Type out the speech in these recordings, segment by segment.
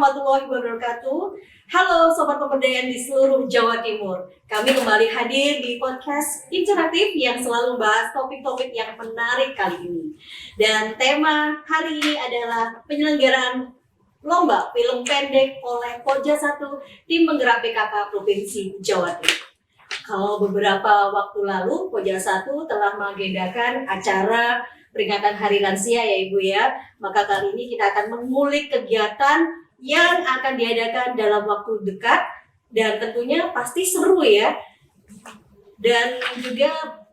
warahmatullahi wabarakatuh. Halo Sobat Pemberdayaan di seluruh Jawa Timur. Kami kembali hadir di podcast interaktif yang selalu membahas topik-topik yang menarik kali ini. Dan tema hari ini adalah penyelenggaraan lomba film pendek oleh Koja 1 Tim Penggerak PKK Provinsi Jawa Timur. Kalau beberapa waktu lalu Koja 1 telah mengagendakan acara peringatan Hari Lansia ya Ibu ya. Maka kali ini kita akan mengulik kegiatan yang akan diadakan dalam waktu dekat dan tentunya pasti seru ya. Dan juga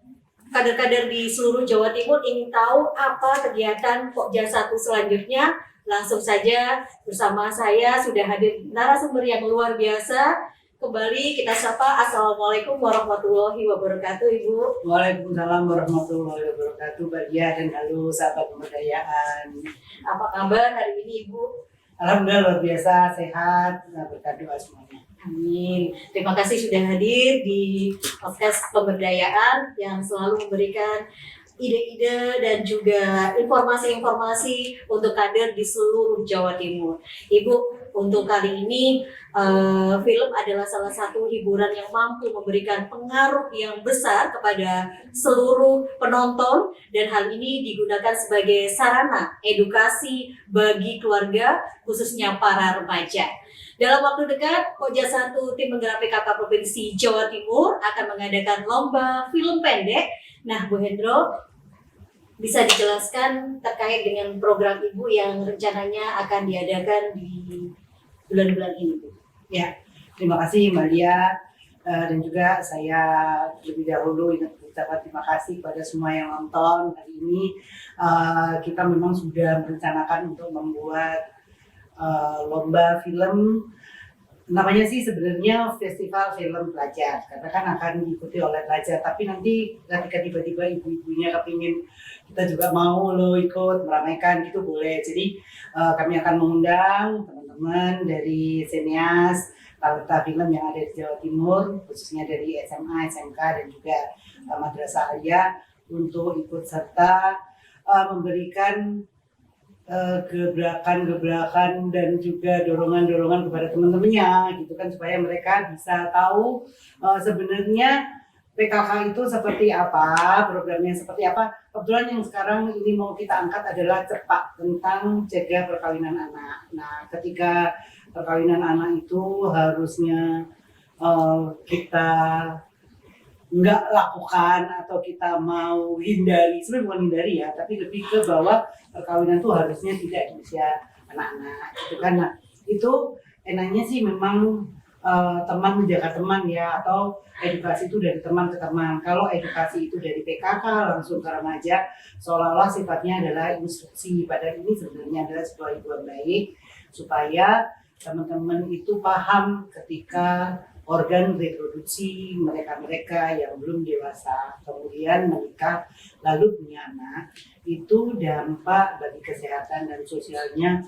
kader-kader di seluruh Jawa Timur ingin tahu apa kegiatan Koja 1 selanjutnya. Langsung saja bersama saya sudah hadir narasumber yang luar biasa. Kembali kita sapa. Assalamualaikum warahmatullahi wabarakatuh Ibu. Waalaikumsalam warahmatullahi wabarakatuh, Mbak Dia, dan halo sahabat pemberdayaan. Apa kabar hari ini Ibu? Alhamdulillah luar biasa, sehat, berkat doa semuanya. Amin. Terima kasih sudah hadir di podcast pemberdayaan yang selalu memberikan ide-ide dan juga informasi-informasi untuk kader di seluruh Jawa Timur. Ibu, untuk kali ini film adalah salah satu hiburan yang mampu memberikan pengaruh yang besar kepada seluruh penonton dan hal ini digunakan sebagai sarana edukasi bagi keluarga khususnya para remaja. Dalam waktu dekat, Koja 1 Tim Penggerak PKK Provinsi Jawa Timur akan mengadakan lomba film pendek. Nah, Bu Hendro, bisa dijelaskan terkait dengan program Ibu yang rencananya akan diadakan di bulan-bulan ini, Bu? Ya, terima kasih Mbak Dia, dan juga saya lebih dahulu ingin mengucapkan terima kasih kepada semua yang nonton hari ini. Kita memang sudah merencanakan untuk membuat lomba film. Namanya sih sebenarnya Festival Film Pelajar, karena kan akan diikuti oleh pelajar. Tapi nanti ketika tiba-tiba ibu-ibunya kepingin kita juga mau lo ikut meramaikan gitu boleh. Jadi kami akan mengundang teman-teman dari sinias talenta film yang ada di Jawa Timur, khususnya dari SMA, SMK dan juga Madrasah Aliyah untuk ikut serta memberikan gebrakan-gebrakan dan juga dorongan-dorongan kepada teman-temannya gitu kan, supaya mereka bisa tahu sebenarnya PKK itu seperti apa, programnya seperti apa. Kebetulan yang sekarang ini mau kita angkat adalah cepat tentang cegah perkawinan anak. Nah, ketika perkawinan anak itu harusnya kita nggak lakukan atau kita mau hindari, sebenarnya bukan hindari ya, tapi lebih ke bahwa perkawinan tuh harusnya tidak di usia anak-anak gitu kan. Nah, itu enaknya sih memang teman menjaga teman ya, atau edukasi itu dari teman ke teman. Kalau edukasi itu dari PKK langsung ke remaja, seolah-olah sifatnya adalah instruksi, padahal ini sebenarnya adalah sebuah hiburan baik supaya teman-teman itu paham ketika organ reproduksi mereka-mereka yang belum dewasa, kemudian menikah, lalu punya anak, itu dampak bagi kesehatan dan sosialnya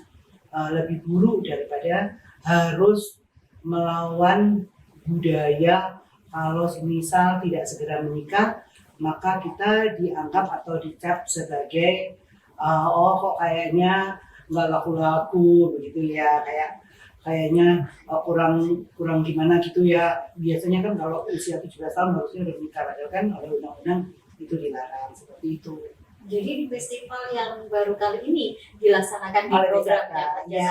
lebih buruk daripada harus melawan budaya. Kalau misal tidak segera menikah, maka kita dianggap atau dicap sebagai oh kok kayaknya nggak laku-laku begitu ya, kayaknya kurang gimana gitu ya. Biasanya kan kalau usia 17 tahun harusnya udah menikah, padahal kan oleh undang-undang itu dilarang seperti itu. Jadi di festival yang baru kali ini dilaksanakan di programnya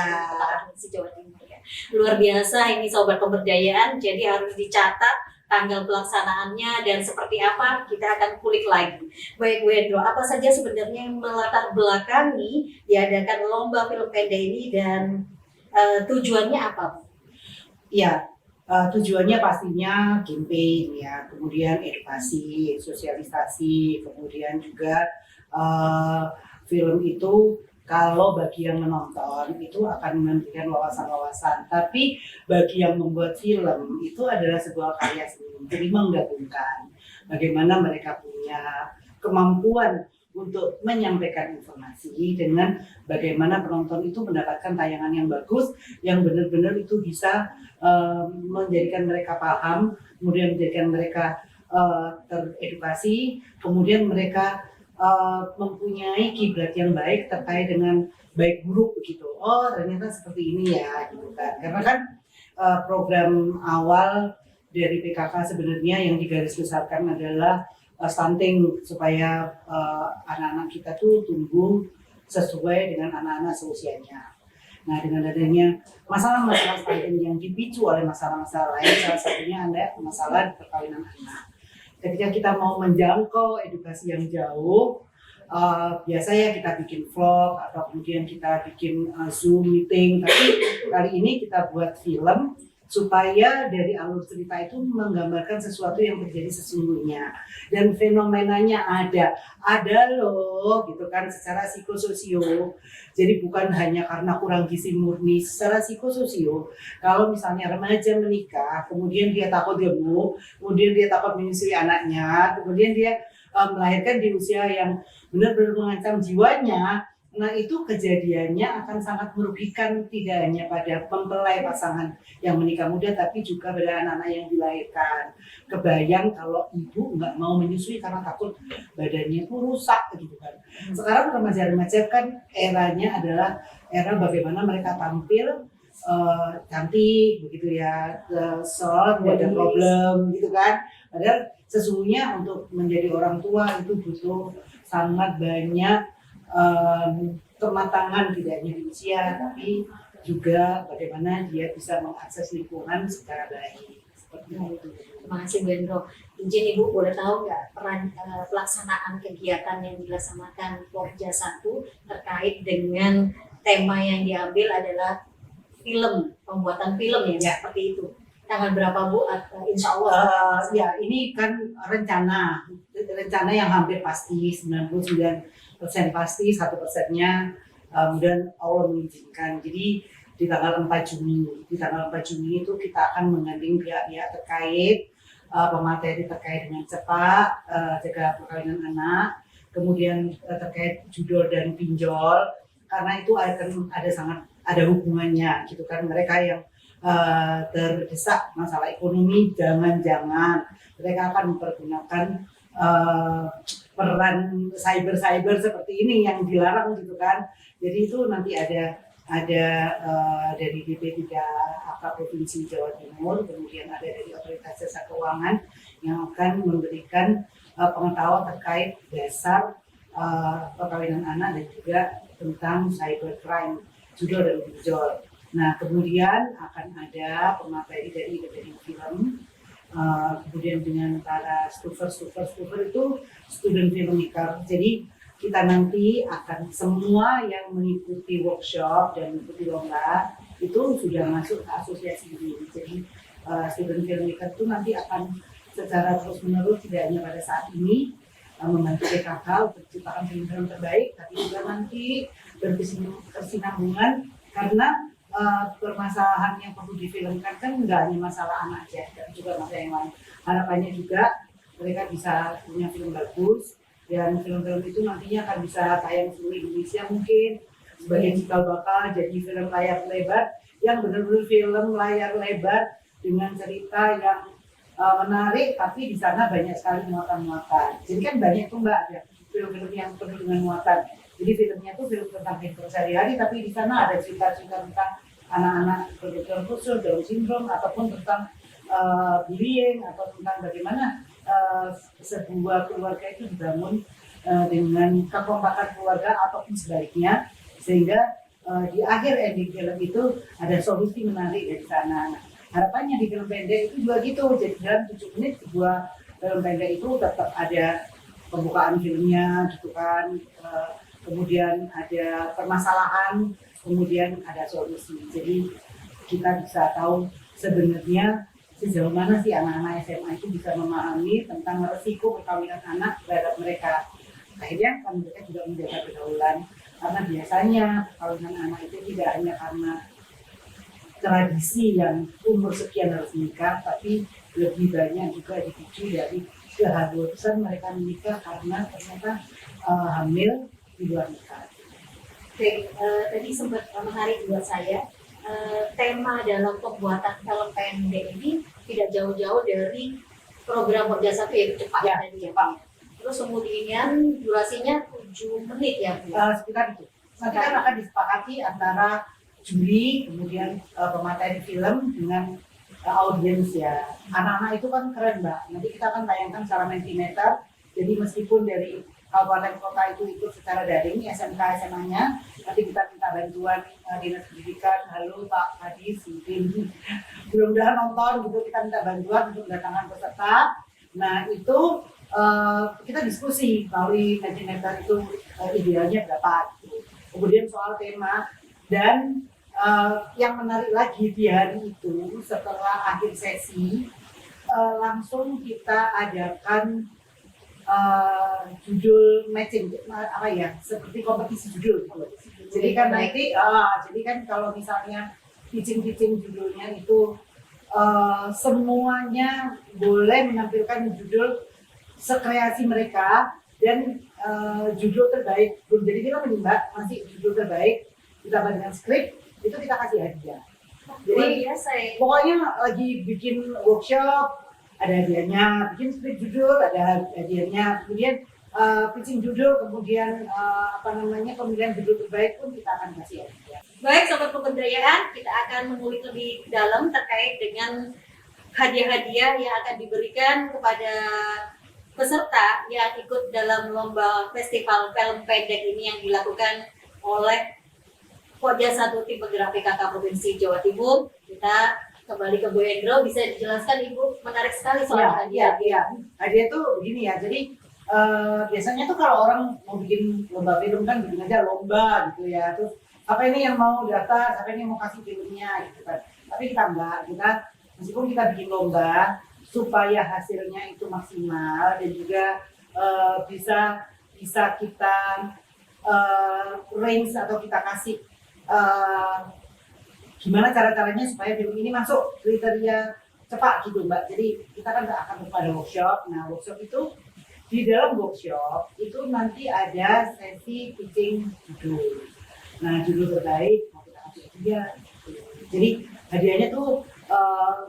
Provinsi Jawa Timur ya. Luar biasa ini Sobat Pemberdayaan, jadi harus dicatat tanggal pelaksanaannya dan seperti apa kita akan kulik lagi. Baik Bu Hendro, apa saja sebenarnya yang melatar belakangi diadakan lomba film pendek ini dan tujuannya apa, Bu? Ya, tujuannya pastinya campaign ya, kemudian edukasi, sosialisasi, kemudian juga film itu kalau bagi yang menonton itu akan memberikan wawasan-wawasan, tapi bagi yang membuat film itu adalah sebuah karya seni, jadi menggabungkan bagaimana mereka punya kemampuan untuk menyampaikan informasi dengan bagaimana penonton itu mendapatkan tayangan yang bagus, yang benar-benar itu bisa menjadikan mereka paham, kemudian menjadikan mereka teredukasi, kemudian mereka mempunyai kiblat yang baik terkait dengan baik buruk begitu. Oh ternyata seperti ini ya gitu kan. Karena kan program awal dari PKK sebenarnya yang digarisbesarkan adalah stunting supaya anak-anak kita tuh tumbuh sesuai dengan anak-anak seusianya. Nah dengan adanya masalah-masalah stunting yang dipicu oleh masalah-masalah lain, salah satunya ada masalah perkawinan anak. Ketika kita mau menjangkau edukasi yang jauh, biasanya kita bikin vlog atau kemudian kita bikin Zoom meeting, tapi kali ini kita buat film supaya dari alur cerita itu menggambarkan sesuatu yang terjadi sesungguhnya dan fenomenanya ada loh gitu kan secara psikososio. Jadi bukan hanya karena kurang gizi murni, secara psikososio kalau misalnya remaja menikah kemudian dia takut gemuk, kemudian dia takut menyusui anaknya, kemudian dia melahirkan di usia yang benar-benar mengancam jiwanya. Nah itu kejadiannya akan sangat merugikan tidak hanya pada mempelai pasangan yang menikah muda tapi juga pada anak-anak yang dilahirkan. Kebayang kalau ibu nggak mau menyusui karena takut badannya itu rusak gitu kan. Sekarang remaja-remaja kan eranya adalah era bagaimana mereka tampil cantik begitu ya, short, tidak ada problem gitu kan. Padahal sesungguhnya untuk menjadi orang tua itu butuh sangat banyak kematangan tidak hanya di usia tapi juga bagaimana dia bisa mengakses lingkungan secara baik seperti itu. Terima kasih Bu Hendro. Izin Ibu boleh tahu nggak peran pelaksanaan kegiatan yang dilaksanakan Pokja 1 terkait dengan tema yang diambil adalah film, pembuatan film ya, seperti itu. Tanggal berapa Bu? Insya Allah. Ya ini kan rencana yang hampir pasti 99% pasti, 1%-nya dan Allah mengizinkan. Jadi di tanggal 4 Juni itu kita akan menggandeng pihak-pihak terkait, pemateri terkait dengan cepat, jaga perkawinan anak, kemudian terkait judul dan pinjol, karena itu akan ada hubungannya gitu kan. Mereka yang terdesak masalah ekonomi jangan mereka akan mempergunakan peran cyber seperti ini yang dilarang gitu kan. Jadi itu nanti ada dari DP3AK Provinsi Jawa Timur, kemudian ada dari Otoritas Jasa Keuangan yang akan memberikan pengetahuan terkait dasar perkawinan anak dan juga tentang cybercrime, judul dan pinjol. Nah kemudian akan ada pemateri dari film. Kemudian dengan para stuffer itu student filmmaker. Jadi kita nanti akan semua yang mengikuti workshop dan mengikuti lomba itu sudah masuk ke asosiasi ini. Jadi student filmmaker itu nanti akan secara terus menerus tidak hanya pada saat ini membantu PKK untuk menciptakan film-film terbaik, tapi juga nanti berkesinambungan karena permasalahan yang perlu difilmkan kan nggak hanya masalah anak aja, tapi juga masalah yang lain. Harapannya juga mereka bisa punya film bagus dan film-film itu nantinya akan bisa tayang seluruh Indonesia mungkin sebagai cikal bakal jadi film layar lebar yang benar-benar film layar lebar dengan cerita yang menarik, tapi di sana banyak sekali muatan-muatan. Jadi kan banyak tuh Mbak, ada film-film yang penuh dengan muatan. Jadi filmnya tuh film tentang kehidupan sehari-hari, tapi di sana ada cerita-cerita tentang anak-anak berkebutuhan khusus, Down syndrome, ataupun tentang bullying, atau tentang bagaimana sebuah keluarga itu dibangun dengan kekompakan keluarga ataupun sebaliknya, sehingga di akhir ending film itu ada solusi menarik dari sana. Harapannya di film pendek itu juga gitu, jadi dalam 7 menit sebuah film pendek itu tetap ada pembukaan filmnya gitu kan, kemudian ada permasalahan, kemudian ada solusi. Jadi kita bisa tahu sebenarnya sejauh mana sih anak-anak SMA itu bisa memahami tentang resiko perkawinan anak terhadap mereka. Akhirnya kan mereka juga menjaga pergaulan, karena biasanya perkawinan anak itu tidak hanya karena tradisi yang umur sekian harus menikah, tapi lebih banyak juga dipicu dari keharusan mereka menikah karena ternyata hamil di luar nikah. Oke, tadi sempat menarik buat saya, tema dalam pembuatan film pendek ini tidak jauh-jauh dari program Pokja 1 yaitu cepat. Ya, tadi cepat. Terus kemudian durasinya 7 menit ya Bu? Sekitar itu. Nanti kan akan disepakati antara juri, kemudian pemateri film dengan audiens ya. Anak-anak itu kan keren Mbak. Nanti kita akan tayangkan secara Mentimeter. Jadi meskipun dari kabupaten kota itu ikut secara daring, SMK SMA-nya, nanti kita minta bantuan Dinas Pendidikan, halo Pak Kadis, mungkin mudah-mudahan nonton gitu, kita minta bantuan untuk mendatangkan peserta. Nah itu kita diskusi melalui Mentimeter itu idealnya berapa gitu. Kemudian soal tema dan yang menarik lagi di hari itu setelah akhir sesi langsung kita adakan judul matching apa ya seperti kompetisi judul. Jadi kan nanti jadi kan kalau misalnya pitching judulnya itu semuanya boleh menampilkan judul sekreasi mereka dan judul terbaik. Jadi kita menimba masih judul terbaik ditambah dengan skrip itu kita kasih hadiah. Jadi biasa ya. pokoknya lagi bikin workshop ada hadiahnya, bikin skrip judul ada hadiahnya, kemudian pitching judul, kemudian pemilihan judul terbaik pun kita akan kasih hadiah. Baik Sobat Pemberdayaan, kita akan mengulik lebih dalam terkait dengan hadiah-hadiah yang akan diberikan kepada peserta yang ikut dalam lomba festival film pendek ini yang dilakukan oleh Pokja 1 Tim Penggerak PKK Provinsi Jawa Timur. Kita kembali ke Bu Hendro, bisa dijelaskan Ibu, menarik sekali soal hadiah. Iya. Hadiah itu begini ya, jadi biasanya tuh kalau orang mau bikin lomba film kan bikin aja lomba gitu ya, terus apa ini yang mau daftar, apa ini yang mau kasih filmnya gitu kan. Tapi kita enggak, kita meskipun kita bikin lomba supaya hasilnya itu maksimal dan juga bisa kita range atau kita kasih gimana cara-caranya supaya film ini masuk kriteria cepat gitu Mbak. Jadi kita kan akan pada workshop. Nah workshop itu di dalam workshop itu nanti ada sesi pitching judul. Nah judul terbaik mau kita kasih hadiah. Jadi hadiahnya tuh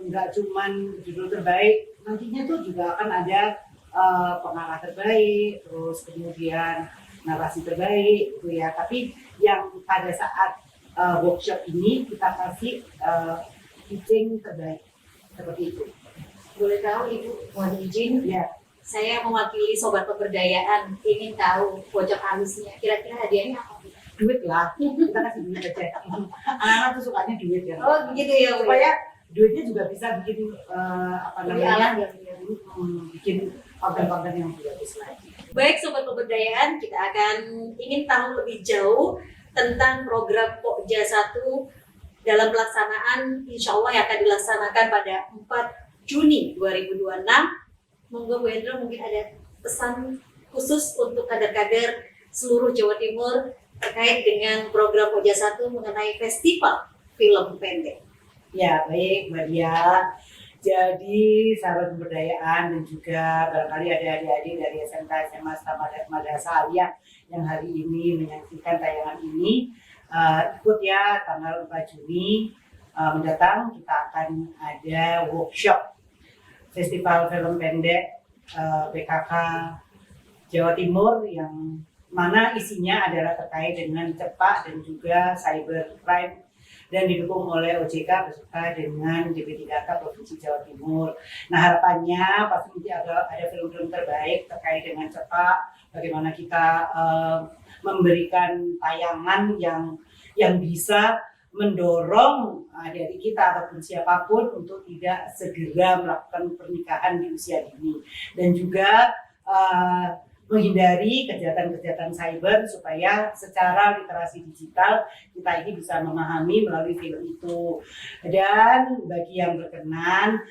nggak cuman judul terbaik, nantinya tuh juga akan ada pengarah terbaik, terus kemudian narasi terbaik gitu ya. Tapi yang pada saat workshop ini kita kasih pitching terbaik seperti itu. Boleh tahu Ibu, mohon izin Ya. Saya mewakili Sobat Pemberdayaan ingin tahu bocor halusnya. Kira-kira hadiahnya apa? Duit lah, kita kasih duit aja. Anak-anak tuh sukanya duit ya. Oh begitu ya Bu. Supaya duitnya juga bisa bikin bikin konten-konten yang bagus lagi. Baik Sobat Pemberdayaan, kita akan ingin tahu lebih jauh tentang program Pokja 1 dalam pelaksanaan insya Allah yang akan dilaksanakan pada 4 Juni 2026. Monggo Bu Hendro, mungkin ada pesan khusus untuk kader-kader seluruh Jawa Timur terkait dengan program Pokja 1 mengenai festival film pendek. Ya baik Mbak Dia. Jadi sahabat pemberdayaan dan juga barangkali ada adik-adik dari SMK SMA Madrasah Aliyah yang hari ini menyaksikan tayangan ini, ikut ya tanggal 4 Juni mendatang kita akan ada workshop festival film pendek PKK Jawa Timur yang mana isinya adalah terkait dengan cepat dan juga cybercrime dan didukung oleh OJK beserta dengan DP3K Provinsi Jawa Timur. Nah harapannya pasti nanti ada film-film terbaik terkait dengan cepat, bagaimana kita memberikan tayangan yang bisa mendorong adik-adik kita ataupun siapapun untuk tidak segera melakukan pernikahan di usia dini dan juga menghindari kejahatan-kejahatan cyber supaya secara literasi digital kita ini bisa memahami melalui film itu. Dan bagi yang berkenan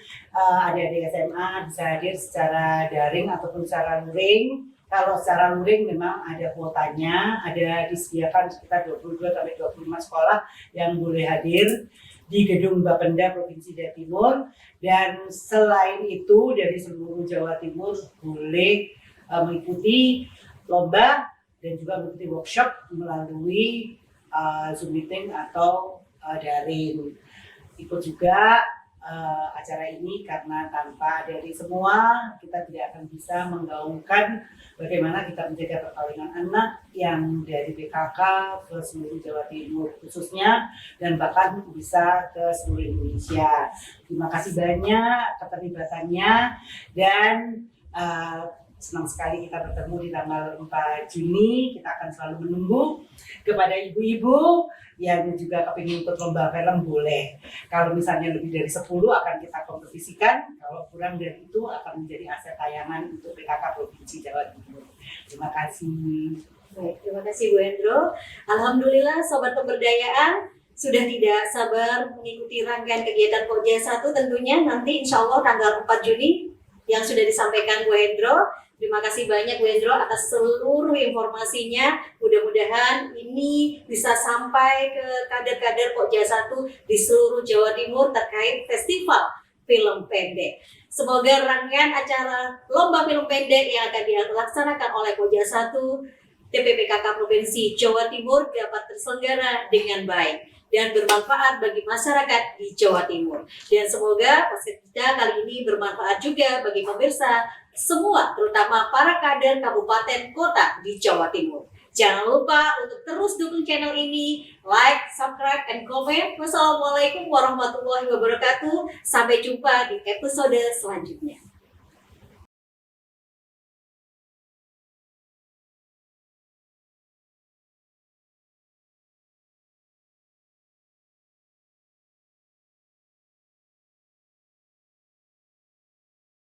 adik-adik SMA bisa hadir secara daring ataupun secara luring. Kalau secara luring memang ada kuotanya, ada disediakan sekitar 22-25 sekolah yang boleh hadir di Gedung Bapenda Provinsi Jawa Timur, dan selain itu dari seluruh Jawa Timur boleh mengikuti lomba dan juga mengikuti workshop melalui Zoom meeting atau daring. Ikut juga acara ini, karena tanpa dari semua kita tidak akan bisa menggaungkan bagaimana kita menjaga perkawinan anak yang dari PKK ke seluruh Jawa Timur khususnya, dan bahkan bisa ke seluruh Indonesia. Terima kasih banyak keterlibatannya, dan senang sekali kita bertemu di tanggal 4 Juni. Kita akan selalu menunggu. Kepada ibu-ibu yang juga kepingin ikut lomba film, boleh. Kalau misalnya lebih dari 10 akan kita kompetisikan. Kalau kurang dari itu akan menjadi aset tayangan untuk PKK Provinsi Jawa Timur. Terima kasih. Baik, terima kasih Bu Hendro. Alhamdulillah Sobat Pemberdayaan sudah tidak sabar mengikuti rangkaian kegiatan Pokja 1 tentunya nanti insya Allah tanggal 4 Juni yang sudah disampaikan Bu Hendro. Terima kasih banyak Bu Hendro atas seluruh informasinya. Mudah-mudahan ini bisa sampai ke kader-kader Pokja 1 di seluruh Jawa Timur terkait festival film pendek. Semoga rangkaian acara lomba film pendek yang akan dilaksanakan oleh Pokja 1 TPPKK Provinsi Jawa Timur dapat terselenggara dengan baik dan bermanfaat bagi masyarakat di Jawa Timur. Dan semoga podcast kita kali ini bermanfaat juga bagi pemirsa semua, terutama para kader kabupaten kota di Jawa Timur. Jangan lupa untuk terus dukung channel ini, like, subscribe, and comment. Wassalamualaikum warahmatullahi wabarakatuh. Sampai jumpa di episode selanjutnya.